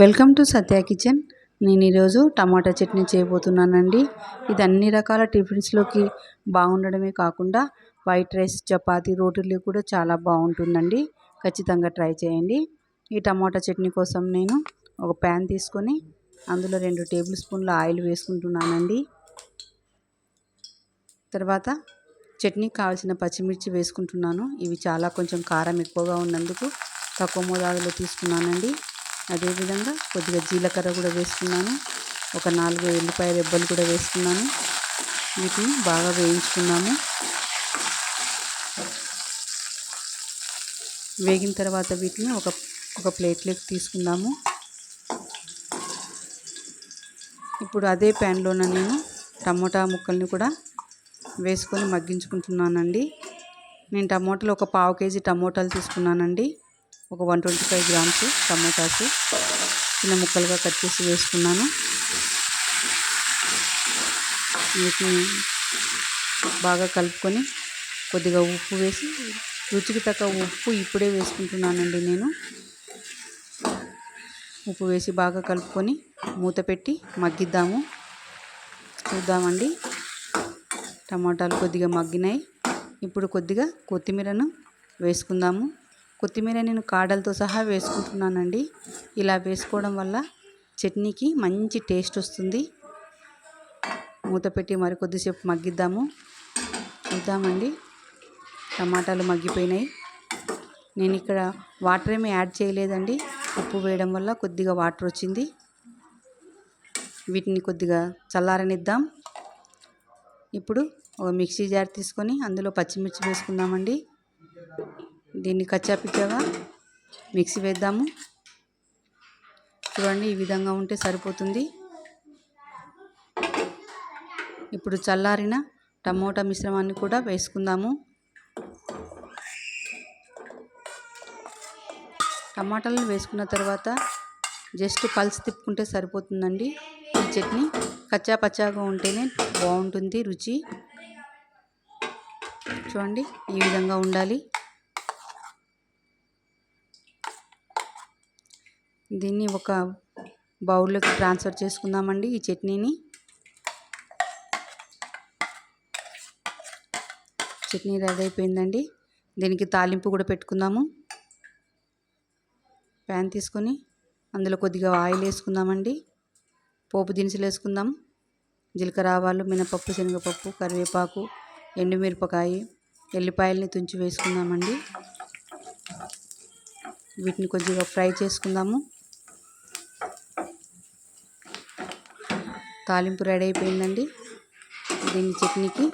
Welcome to Satya kitchen. నేను ఈరోజు టమాటా చట్నీ చేయబోతున్నానండి. ఇది అన్ని రకాల టిఫిన్స్లోకి బాగుండడమే కాకుండా వైట్ రైస్, చపాతీ, రోటీలు కూడా చాలా బాగుంటుందండి. ఖచ్చితంగా ట్రై చేయండి. ఈ టమాటా చట్నీ కోసం నేను ఒక ప్యాన్ తీసుకొని అందులో 2 టేబుల్ స్పూన్ల ఆయిల్ వేసుకుంటున్నానండి. తర్వాత చట్నీకి కావాల్సిన పచ్చిమిర్చి వేసుకుంటున్నాను. ఇవి కొంచెం కారం ఎక్కువగా ఉన్నందుకు తక్కువ మోతాదులో తీసుకున్నానండి. అదేవిధంగా కొద్దిగా జీలకర్ర కూడా వేసుకున్నాను. ఒక 4 ఎల్లిపాయ రెబ్బలు కూడా వేసుకున్నాను. వీటిని బాగా వేయించుకున్నాము. వేగిన తర్వాత వీటిని ఒక ప్లేట్లోకి తీసుకుందాము. ఇప్పుడు అదే ప్యాన్లోన నేను టమోటా ముక్కల్ని కూడా వేసుకొని మగ్గించుకుంటున్నానండి. నేను టమోటాలు ఒక 1/2 కేజీ టమోటాలు తీసుకున్నానండి. ఒక 125 గ్రామ్స్ టమోటాస్ చిన్న ముక్కలుగా కట్ చేసి వేసుకున్నాను. వీటిని బాగా కలుపుకొని కొద్దిగా ఉప్పు వేసి, రుచికి తగ్గ ఉప్పు ఇప్పుడే వేసుకుంటున్నానండి నేను. ఉప్పు వేసి బాగా కలుపుకొని మూత పెట్టి మగ్గిద్దాము. చూద్దామండి. టమాటాలు కొద్దిగా మగ్గినాయి. ఇప్పుడు కొద్దిగా కొత్తిమీరను వేసుకుందాము. కొత్తిమీర నేను కాడలతో సహా వేసుకుంటున్నానండి. ఇలా వేసుకోవడం వల్ల చట్నీకి మంచి టేస్ట్ వస్తుంది. మూత పెట్టి మరికొద్దిసేపు మగ్గిద్దాము. చూద్దామండి. టమాటాలు మగ్గిపోయినాయి. నేను ఇక్కడ వాటర్ ఏమీ యాడ్ చేయలేదండి. ఉప్పు వేయడం వల్ల కొద్దిగా వాటర్ వచ్చింది. వీటిని కొద్దిగా చల్లారనిద్దాం. ఇప్పుడు ఒక మిక్సీ జార్ తీసుకొని అందులో పచ్చిమిర్చి వేసుకుందామండి. దీన్ని కచ్చాపిచ్చాగా మిక్సీ వేద్దాము. చూడండి, ఈ విధంగా ఉంటే సరిపోతుంది. ఇప్పుడు చల్లారిన టమోటా మిశ్రమాన్ని కూడా వేసుకుందాము. టమాటాలను వేసుకున్న తర్వాత జస్ట్ పల్స్ తిప్పుకుంటే సరిపోతుందండి. ఈ చట్నీ కచ్చా పచ్చాగా ఉంటేనే బాగుంటుంది రుచి. చూడండి, ఈ విధంగా ఉండాలి. దీన్ని ఒక బౌల్లోకి ట్రాన్స్ఫర్ చేసుకుందామండి. ఈ చట్నీ రెడీ అయిపోయిందండి. దీనికి తాలింపు కూడా పెట్టుకుందాము. ప్యాన్ తీసుకొని అందులో కొద్దిగా ఆయిల్ వేసుకుందామండి. పోపు దినుసులు వేసుకుందాం. జీలకర్ర, ఆవాలు, మినపప్పు, శనగపప్పు, కరివేపాకు, ఎండుమిరపకాయ, ఎల్లిపాయలని తుంచి వేసుకుందామండి. వీటిని కొద్దిగా ఫ్రై చేసుకుందాము. తాలింపు రెడీ అయిపోయిందండి. దీన్ని చట్నీకి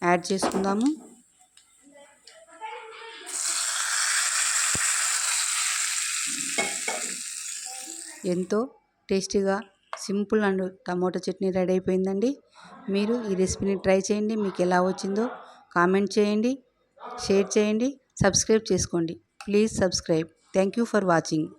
యాడ్ చేసుకుందాము. ఎంతో టేస్టీగా simple and tomato chutney ready అయిపోయిందండి. మీరు ఈ రెసిపీని ట్రై చేయండి. మీకు ఎలా వచ్చిందో కామెంట్ చేయండి, షేర్ చేయండి, సబ్స్క్రైబ్ చేసుకోండి. Please subscribe. Thank you for watching.